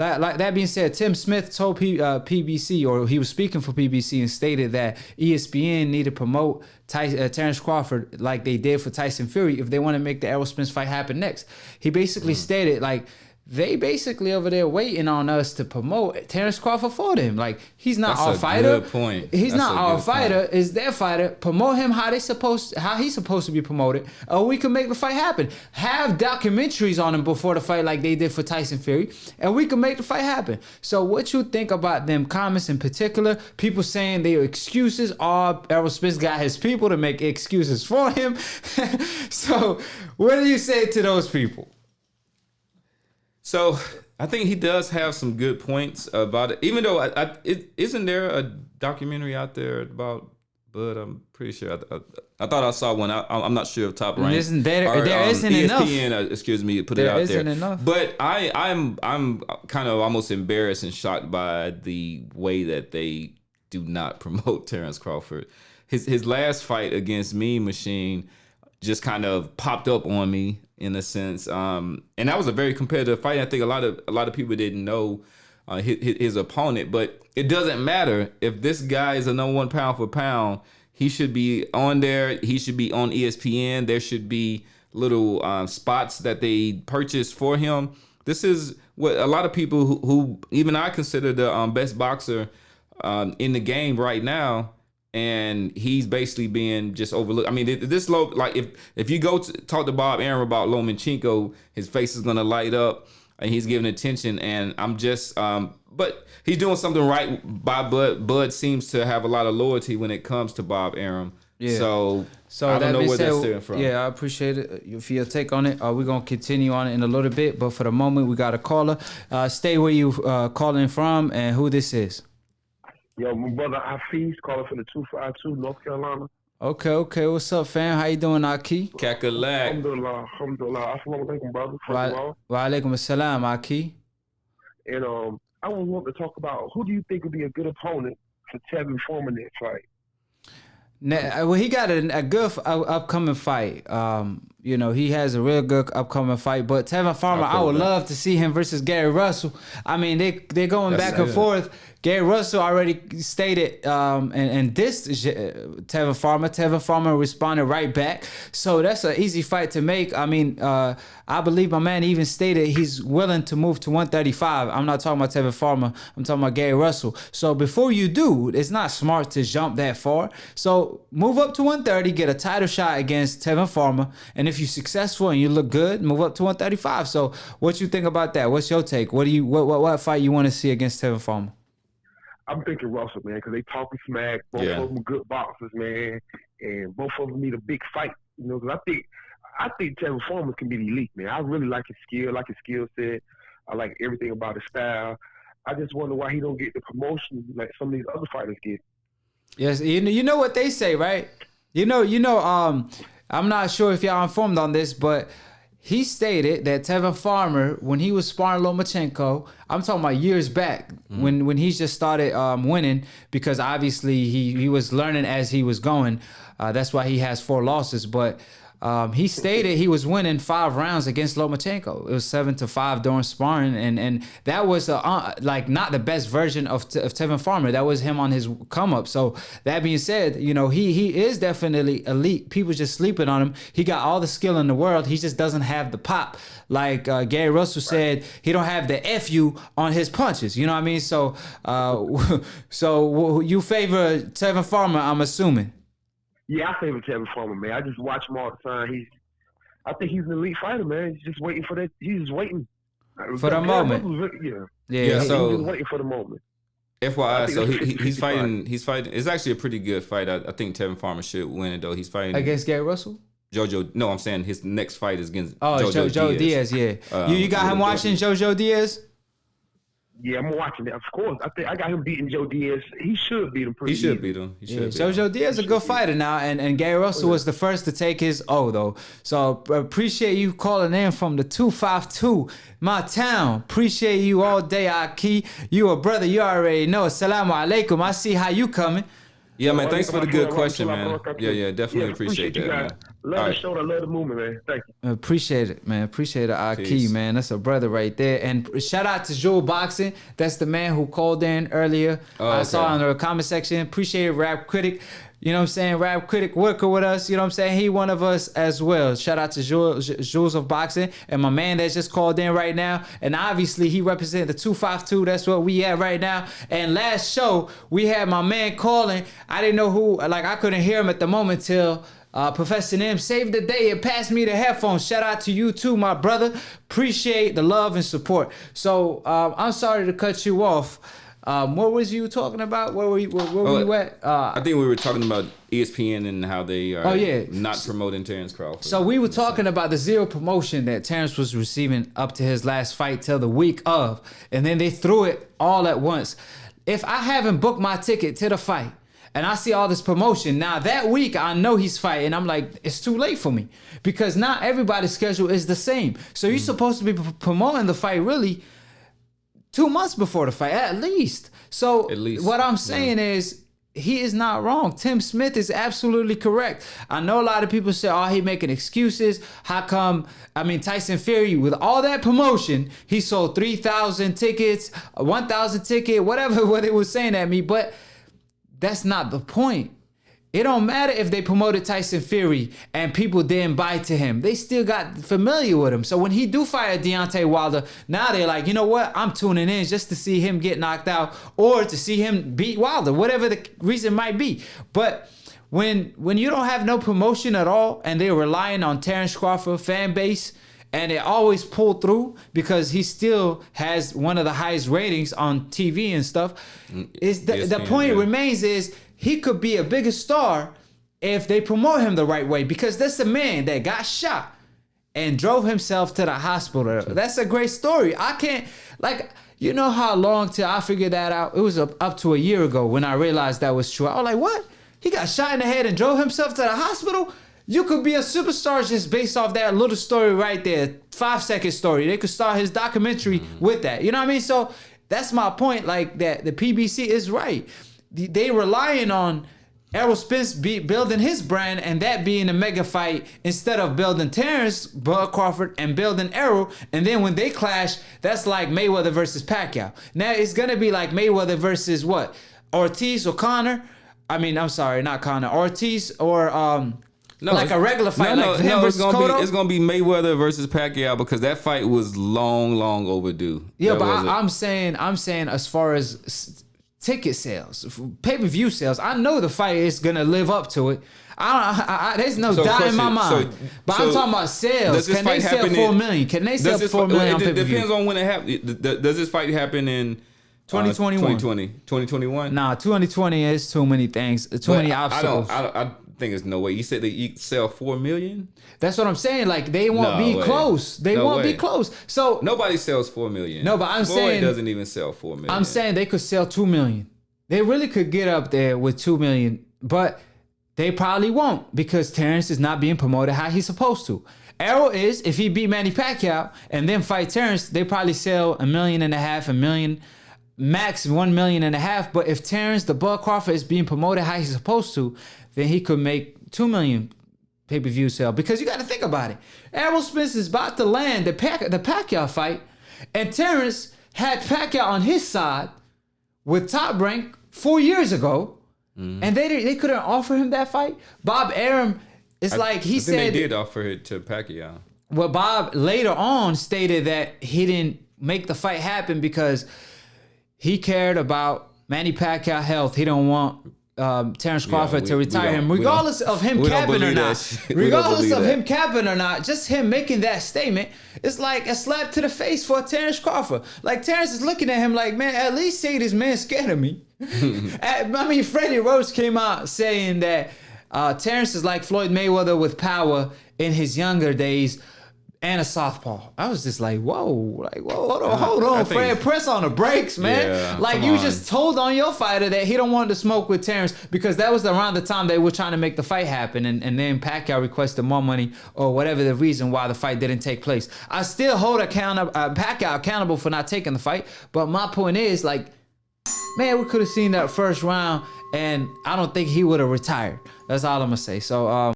Like that being said, Tim Smith told PBC, or he was speaking for PBC, and stated that ESPN need to promote Terence Crawford like they did for Tyson Fury if they want to make the Errol Spence fight happen next. He basically stated like, they basically over there waiting on us to promote Terence Crawford for them. Like, he's not our fighter. Good point. He's not our fighter. It's their fighter. Promote him how he's supposed to be promoted, or we can make the fight happen. Have documentaries on him before the fight, like they did for Tyson Fury, and we can make the fight happen. So, what you think about them comments in particular? People saying they are excuses. Errol Spence got his people to make excuses for him. So, what do you say to those people? So I think he does have some good points about it. Even though isn't there a documentary out there about Bud? I'm pretty sure. I thought I saw one. I'm not sure if Top Rank. There isn't enough. ESPN, excuse me, put it out there. There isn't enough. But I'm kind of almost embarrassed and shocked by the way that they do not promote Terence Crawford. His last fight against Mean Machine just kind of popped up on me, in a sense, and that was a very competitive fight. I think a lot of people didn't know his opponent, but it doesn't matter if this guy is a number one pound for pound. He should be on there. He should be on ESPN. There should be little spots that they purchased for him. This is what a lot of people who even I consider the best boxer in the game right now. And he's basically being just overlooked. I mean, this low, like if you go talk to Bob Arum about Lomachenko, his face is gonna light up, and he's giving attention. And I'm just, but he's doing something right by Bud. Bud seems to have a lot of loyalty when it comes to Bob Arum. Yeah. So I don't know where that's stemming from. Yeah, I appreciate it for your take on it. We're gonna continue on it in a little bit, but for the moment, we got a caller. Stay where you calling from and who this is. Yo, my brother AkHi's calling from the 252, North Carolina. Okay. What's up, fam? How you doing, AkHi? Kakalak. Alhamdulillah. Assalamu alaikum, brother. Wa alaikum assalam, AkHi. And I was wanting to talk about who do you think would be a good opponent for Tevin Foreman in that fight? Well, he got a good upcoming fight. He has a real good upcoming fight. But Tevin Farmer, I would love to see him versus Gary Russell. I mean, they're going back and forth. Gary Russell already stated and dissed Tevin Farmer. Tevin Farmer responded right back. So that's an easy fight to make. I mean, I believe my man even stated he's willing to move to 135. I'm not talking about Tevin Farmer. I'm talking about Gary Russell. So before you do, it's not smart to jump that far. So move up to 130, get a title shot against Tevin Farmer. And if you're successful and you look good, move up to 135. So what you think about that? What's your take? What fight you want to see against Tevin Farmer? I'm thinking Russell, man, because they talking smack. Both of them good boxers, man, and both of them need a big fight. Because I think Tevin Foreman can be the elite, man. I really like his skill set. I like everything about his style. I just wonder why he don't get the promotion like some of these other fighters get. Yes, you know what they say, right? I'm not sure if y'all informed on this, but he stated that Tevin Farmer, when he was sparring Lomachenko, I'm talking about years back, when he just started winning, because obviously he was learning as he was going. That's why he has 4 losses. But he stated he was winning 5 rounds against Lomachenko. It was 7-5 during sparring, and that was not the best version of Tevin Farmer. That was him on his come up. So that being said, he is definitely elite. People just sleeping on him. He got all the skill in the world. He just doesn't have the pop. Like Gary Russell said, he don't have the FU on his punches. You know what I mean? So, so you favor Tevin Farmer, I'm assuming. Yeah, I favor Tevin Foreman, man. I just watch him all the time. I think he's an elite fighter, man. He's just waiting for that. He's just waiting for the moment. Yeah. So he's just waiting for the moment. FYI, so he's fighting. He's fighting. It's actually a pretty good fight. I think Tevin Farmer should win it though. He's fighting against Gary Russell. Jojo. No, I'm saying his next fight is against Jojo Diaz. Yeah, you got him watching Jojo Diaz. Yeah, I'm watching it. Of course, I think I got him beating Joe Diaz. He should beat him. He should beat him. Jojo Diaz is a good fighter now, and Gary Russell was the first to take his O though. So appreciate you calling in from the 252, my town. Appreciate you all day, AkHi. You a brother, you already know. Assalamu alaikum. I see how you coming. Yeah, man. Thanks for the good question, man. Yeah, definitely appreciate that, man. Love the show. I love the movement, man. Thank you. Appreciate it, man. Appreciate it, AkHi, Peace. man. That's a brother right there. And shout out to Joe Boxing. That's the man who called in earlier. I saw in the comment section. Appreciate it, Rap Critic. You know what I'm saying? Rap Critic working with us. You know what I'm saying? He one of us as well. Shout out to Jules of Boxing and my man that just called in right now. And obviously he represents the 252. That's what we at right now. And last show, we had my man calling. I didn't know who, like I couldn't hear him at the moment till Professor Nim saved the day and passed me the headphones. Shout out to you too, my brother. Appreciate the love and support. So I'm sorry to cut you off. What was you talking about? Where were you at? I think we were talking about ESPN and how they are not promoting Terence Crawford. So we were talking about the zero promotion that Terence was receiving up to his last fight till the week of. And then they threw it all at once. If I haven't booked my ticket to the fight and I see all this promotion, now that week I know he's fighting, I'm like, it's too late for me. Because not everybody's schedule is the same. So you're supposed to be promoting the fight really 2 months before the fight, at least. So what I'm saying is, he is not wrong. Tim Smith is absolutely correct. I know a lot of people say, oh, he making excuses. How come, Tyson Fury, with all that promotion, he sold 3,000 tickets, 1,000 ticket, whatever what they was saying at me. But that's not the point. It don't matter if they promoted Tyson Fury and people didn't buy to him. They still got familiar with him. So when he do fight Deontay Wilder, now they're like, you know what? I'm tuning in just to see him get knocked out or to see him beat Wilder, whatever the reason might be. But when you don't have no promotion at all and they're relying on Terence Crawford fan base, and it always pulled through because he still has one of the highest ratings on TV and stuff. The point remains is he could be a bigger star if they promote him the right way, because that's a man that got shot and drove himself to the hospital. That's a great story. I can't, you know how long till I figured that out? It was up to a year ago when I realized that was true. I was like, what? He got shot in the head and drove himself to the hospital? You could be a superstar just based off that little story right there, 5-second story. They could start his documentary with that. You know what I mean? So that's my point. Like that, the PBC is right. They relying on Errol Spence building his brand and that being a mega fight instead of building Terence Crawford and building Errol. And then when they clash, that's like Mayweather versus Pacquiao. Now it's gonna be like Mayweather versus what? Ortiz or Conor? I'm sorry, not Conor. Ortiz or a regular fight it's gonna be Mayweather versus Pacquiao because that fight was long overdue. Yeah, but I'm saying as far as ticket sales, pay-per-view sales, I know the fight is gonna live up to it. There's no doubt in my mind. I'm talking about sales. Can they sell 4 million? Can they sell 4 million on pay-per-view? It depends on when it happens. Does this fight happen in 2021? 2021? Nah, 2020 is too many things. Too many obstacles. I think there's no way. You said that you sell 4 million? That's what I'm saying. Like they won't be close. They won't be close. So nobody sells 4 million. No, but I'm Floyd saying doesn't even sell 4 million. I'm saying they could sell 2 million. They really could get up there with 2 million, but they probably won't because Terence is not being promoted how he's supposed to. Errol is, if he beat Manny Pacquiao and then fight Terence, they probably sell 1.5 million, 1 million, max 1.5 million. But if Terence the Bud Crawford is being promoted how he's supposed to, then he could make 2 million pay-per-view sale. Because you got to think about it. Errol Spence is about to land the Pacquiao fight, and Terence had Pacquiao on his side with Top Rank 4 years ago, and they couldn't offer him that fight. Bob Arum, I think they did offer it to Pacquiao. Well, Bob later on stated that he didn't make the fight happen because he cared about Manny Pacquiao health. He don't want Terence Crawford to retire him, regardless of him capping or not. Regardless of him capping or not, just him making that statement, it's like a slap to the face for Terence Crawford. Like Terence is looking at him like, man, at least say this man's scared of me. Freddie Roach came out saying that Terence is like Floyd Mayweather with power in his younger days and a southpaw. I was just like, whoa, hold on, Fred, press on the brakes, man. Yeah, you just told on your fighter that he don't want to smoke with Terence because that was around the time they were trying to make the fight happen, and then Pacquiao requested more money or whatever the reason why the fight didn't take place. I still hold Pacquiao accountable for not taking the fight, but my point is, like, man, we could have seen that first round, and I don't think he would have retired. That's all I'm gonna say. So,